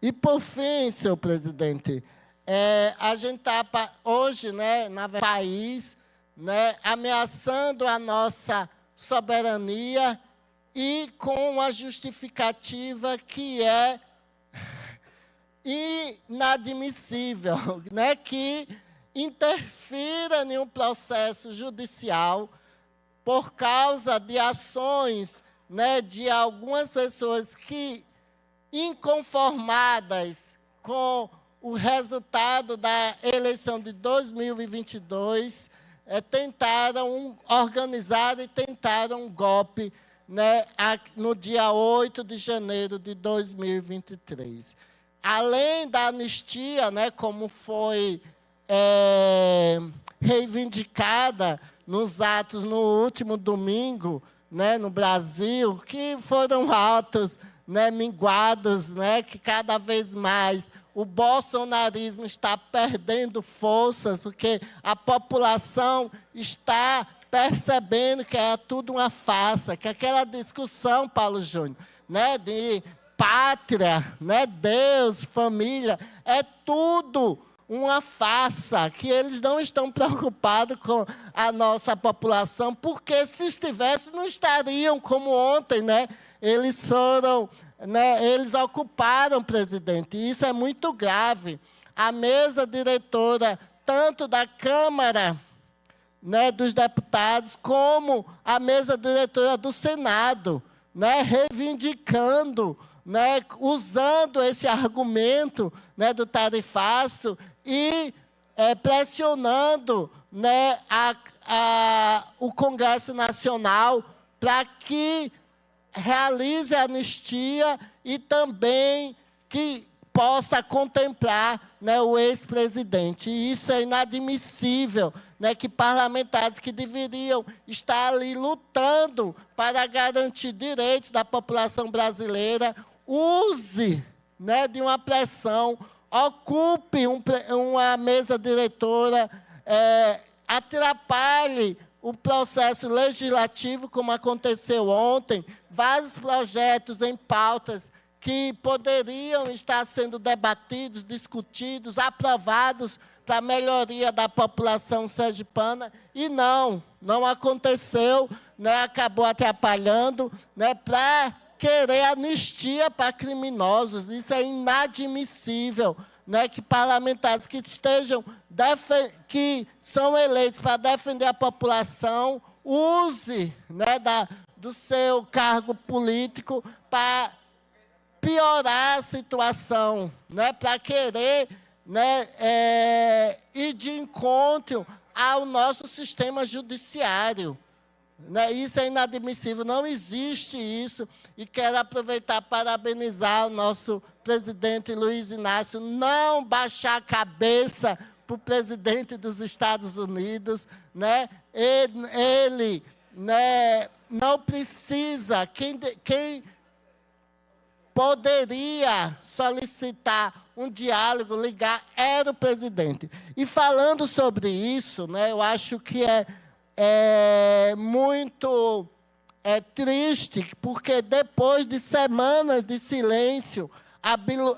E, por fim, senhor presidente, a gente está hoje, né, no país, né, ameaçando a nossa soberania e com uma justificativa que é inadmissível, né, que interfira em um processo judicial por causa de ações, né, de algumas pessoas que, inconformadas com o resultado da eleição de 2022, tentaram organizar e tentaram um golpe, né, no dia 8 de janeiro de 2023. Além da anistia, né, como foi reivindicada nos atos no último domingo, né, no Brasil, que foram atos, né, minguados, né, que cada vez mais o bolsonarismo está perdendo forças, porque a população está percebendo que é tudo uma farsa, que aquela discussão, Paulo Júnior, né, de pátria, né, Deus, família, é tudo uma farsa, que eles não estão preocupados com a nossa população, porque se estivessem, não estariam como ontem, né? Eles foram, né, eles ocuparam, presidente, e isso é muito grave. A mesa diretora, tanto da Câmara, né, dos deputados, como a mesa diretora do Senado, né, reivindicando, né, usando esse argumento, né, do tarifaço e pressionando, né, o Congresso Nacional para que realize a anistia e também que possa contemplar, né, o ex-presidente. E isso é inadmissível, né, que parlamentares que deveriam estar ali lutando para garantir direitos da população brasileira use, né, de uma pressão, ocupe uma mesa diretora, atrapalhe o processo legislativo, como aconteceu ontem, vários projetos em pautas que poderiam estar sendo debatidos, discutidos, aprovados para a melhoria da população sergipana, e não aconteceu, né, acabou atrapalhando, né, para querer anistia para criminosos. Isso é inadmissível, né, que parlamentares que são eleitos para defender a população use, né, do seu cargo político para piorar a situação, né, para querer, né, ir de encontro ao nosso sistema judiciário. Né, isso é inadmissível, não existe isso. E quero aproveitar para parabenizar o nosso presidente Luiz Inácio, não baixar a cabeça para o presidente dos Estados Unidos. Né, ele né, não precisa, quem poderia solicitar um diálogo, ligar, era o presidente. E falando sobre isso, né, eu acho que é muito triste, porque depois de semanas de silêncio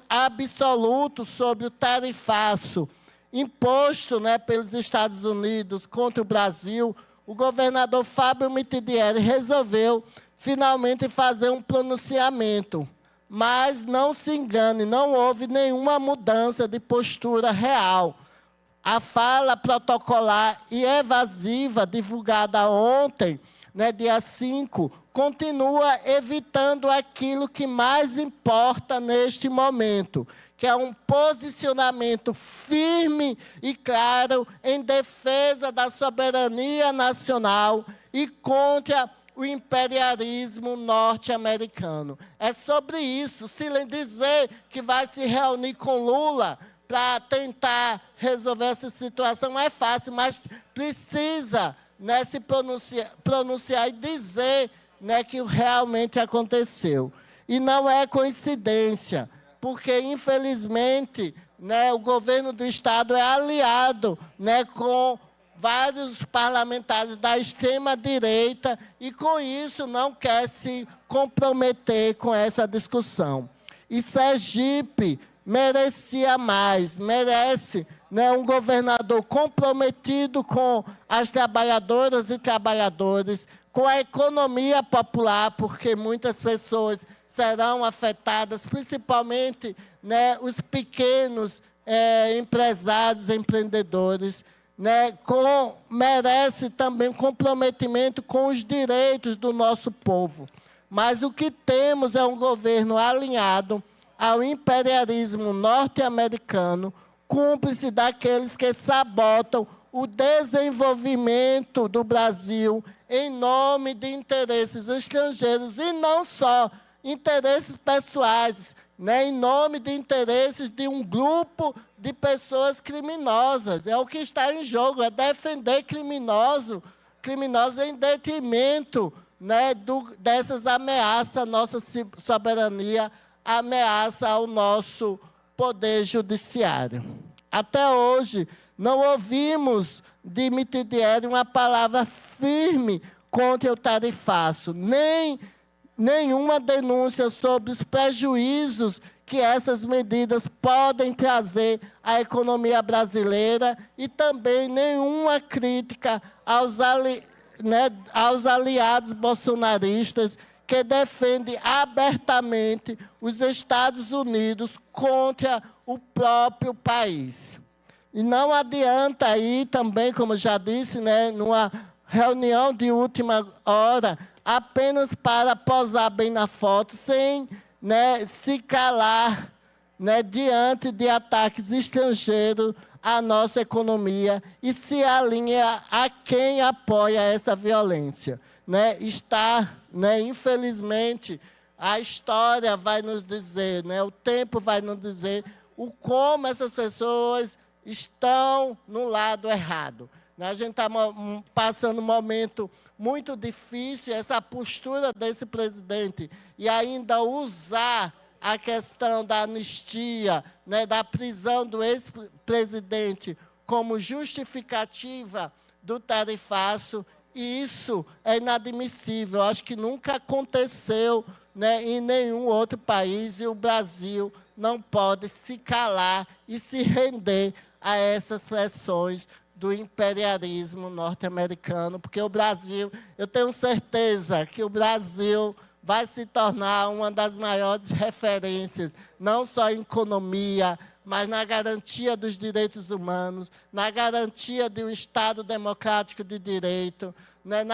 absoluto sobre o tarifaço imposto, né, pelos Estados Unidos contra o Brasil, o governador Fábio Mitidieri resolveu finalmente fazer um pronunciamento. Mas não se engane, não houve nenhuma mudança de postura real. A fala protocolar e evasiva divulgada ontem, né, dia 5, continua evitando aquilo que mais importa neste momento, que é um posicionamento firme e claro em defesa da soberania nacional e contra o imperialismo norte-americano. É sobre isso. Se dizer que vai se reunir com Lula para tentar resolver essa situação é fácil, mas precisa, né, se pronunciar e dizer, né, que realmente aconteceu. E não é coincidência, porque, infelizmente, né, o governo do Estado é aliado, né, com vários parlamentares da extrema-direita e, com isso, não quer se comprometer com essa discussão. E Sergipe, merecia mais, merece, né, um governador comprometido com as trabalhadoras e trabalhadores, com a economia popular, porque muitas pessoas serão afetadas, principalmente, né, os pequenos empresários, empreendedores, né, merece também um comprometimento com os direitos do nosso povo. Mas o que temos é um governo alinhado ao imperialismo norte-americano, cúmplice daqueles que sabotam o desenvolvimento do Brasil em nome de interesses estrangeiros, e não só interesses pessoais, né, em nome de interesses de um grupo de pessoas criminosas. É o que está em jogo, é defender criminosos em detrimento, né, dessas ameaças à nossa soberania, ameaça ao nosso poder judiciário. Até hoje, não ouvimos de Mitidieri uma palavra firme contra o tarifaço, nem nenhuma denúncia sobre os prejuízos que essas medidas podem trazer à economia brasileira, e também nenhuma crítica aos aliados bolsonaristas que defendem abertamente os Estados Unidos contra o próprio país. E não adianta aí também, como já disse, né, numa reunião de última hora, apenas para posar bem na foto, sem, né, se calar, né, diante de ataques estrangeiros à nossa economia, e se alinha a quem apoia essa violência. Né, infelizmente, a história vai nos dizer, né, o tempo vai nos dizer como essas pessoas estão no lado errado. A gente está passando um momento muito difícil, essa postura desse presidente, e ainda usar a questão da anistia, né, da prisão do ex-presidente como justificativa do tarifaço, e isso é inadmissível. Acho que nunca aconteceu, né, em nenhum outro país, e o Brasil não pode se calar e se render a essas pressões do imperialismo norte-americano, porque o Brasil, eu tenho certeza que o Brasil vai se tornar uma das maiores referências, não só em economia, mas na garantia dos direitos humanos, na garantia de um Estado democrático de direito, né,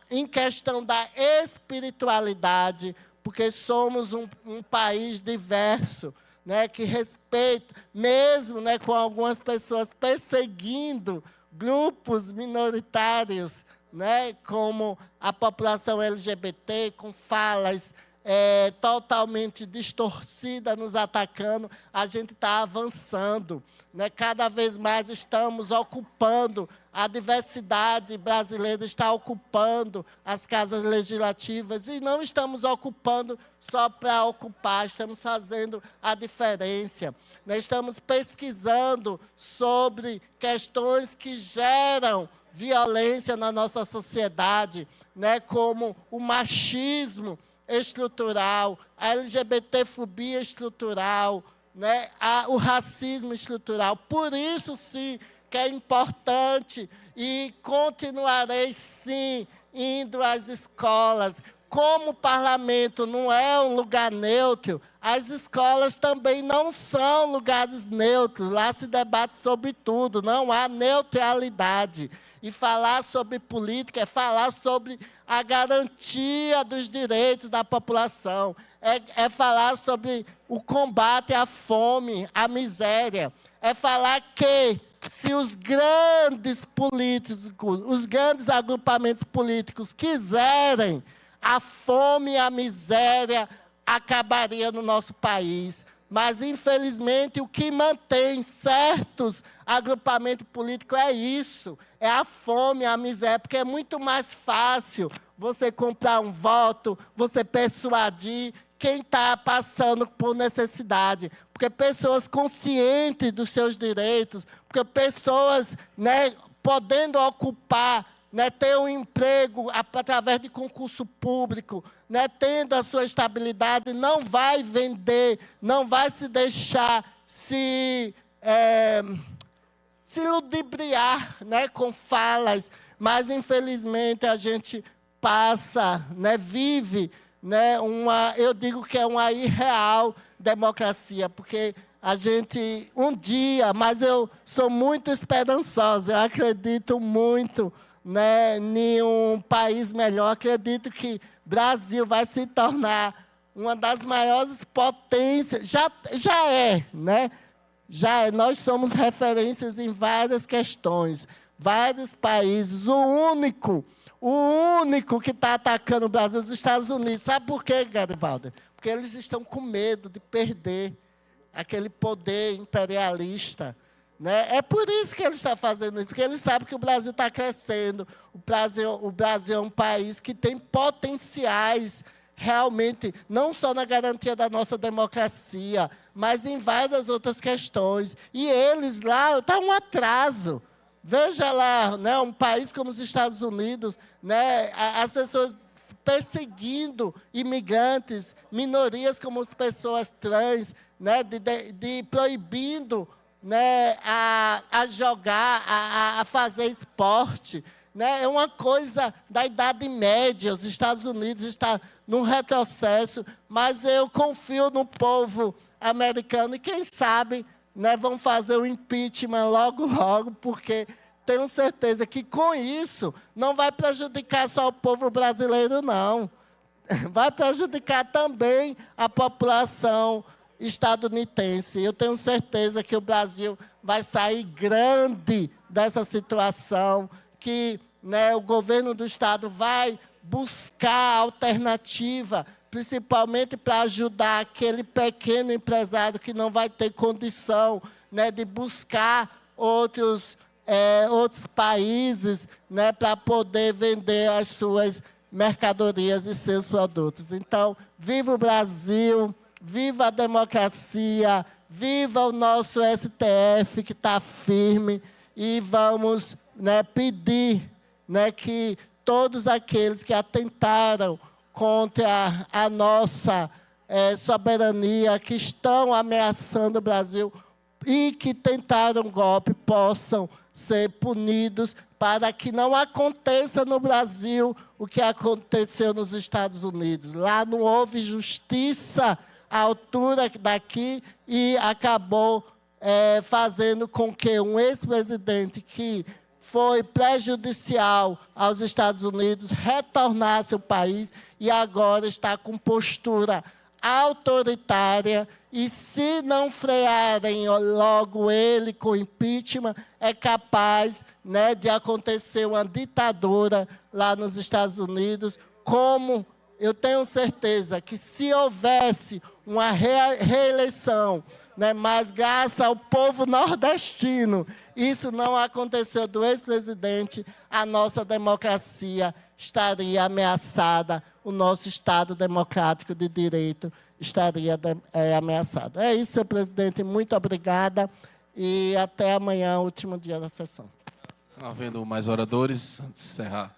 em questão da espiritualidade, porque somos um país diverso, né, que respeita, mesmo, né, com algumas pessoas perseguindo grupos minoritários, né, como a população LGBT, com falas totalmente distorcidas, nos atacando, a gente está avançando. Né, cada vez mais estamos ocupando, a diversidade brasileira está ocupando as casas legislativas, e não estamos ocupando só para ocupar, estamos fazendo a diferença. Nós estamos pesquisando sobre questões que geram violência na nossa sociedade, né, como o machismo estrutural, a LGBTfobia estrutural, né, o racismo estrutural. Por isso, sim, que é importante, e continuarei, sim, indo às escolas. Como o parlamento não é um lugar neutro, as escolas também não são lugares neutros. Lá se debate sobre tudo, não há neutralidade. E falar sobre política é falar sobre a garantia dos direitos da população, é falar sobre o combate à fome, à miséria, é falar que se os grandes políticos, os grandes agrupamentos políticos quiserem, a fome e a miséria acabaria no nosso país. Mas, infelizmente, o que mantém certos agrupamentos políticos é isso, é a fome, a miséria, porque é muito mais fácil você comprar um voto, você persuadir quem está passando por necessidade, porque pessoas conscientes dos seus direitos, porque pessoas, né, podendo ocupar né, ter um emprego através de concurso público, né, tendo a sua estabilidade, não vai vender, não vai se deixar se ludibriar, né, com falas, mas infelizmente a gente passa, né, vive, né, eu digo que é uma irreal democracia, porque a gente, um dia, mas eu sou muito esperançosa, eu acredito muito, né, em um país melhor, acredito que o Brasil vai se tornar uma das maiores potências, já é, né? Nós somos referências em várias questões, vários países. O único que está atacando o Brasil é os Estados Unidos. Sabe por quê, Garibaldi? Porque eles estão com medo de perder aquele poder imperialista. Né? É por isso que ele está fazendo isso, porque ele sabe que o Brasil está crescendo. O Brasil é um país que tem potenciais realmente, não só na garantia da nossa democracia, mas em várias outras questões. E eles lá, está um atraso. Veja lá, né, um país como os Estados Unidos, né, as pessoas perseguindo imigrantes, minorias como as pessoas trans, né, de proibindo, né, a jogar, a fazer esporte. Né? É uma coisa da Idade Média, os Estados Unidos estão num retrocesso, mas eu confio no povo americano e quem sabe, né, vão fazer o impeachment logo, logo, porque tenho certeza que com isso não vai prejudicar só o povo brasileiro, não. Vai prejudicar também a população estadunidense. Eu tenho certeza que o Brasil vai sair grande dessa situação, que, né, o governo do Estado vai buscar alternativa, principalmente para ajudar aquele pequeno empresário que não vai ter condição, né, de buscar outros países, né, para poder vender as suas mercadorias e seus produtos. Então, viva o Brasil, viva a democracia, viva o nosso STF que está firme e vamos, né, pedir, né, que todos aqueles que atentaram contra a nossa soberania, que estão ameaçando o Brasil e que tentaram golpe, possam ser punidos para que não aconteça no Brasil o que aconteceu nos Estados Unidos. Lá não houve justiça à altura daqui e acabou fazendo com que um ex-presidente que foi prejudicial aos Estados Unidos retornasse ao país e agora está com postura autoritária e se não frearem logo ele com impeachment, é capaz, né, de acontecer uma ditadura lá nos Estados Unidos, como eu tenho certeza que se houvesse uma reeleição, né, mas graças ao povo nordestino, isso não aconteceu do ex-presidente, a nossa democracia estaria ameaçada, o nosso Estado democrático de direito estaria ameaçado. É isso, senhor presidente, muito obrigada e até amanhã, último dia da sessão. Não havendo mais oradores, antes de encerrar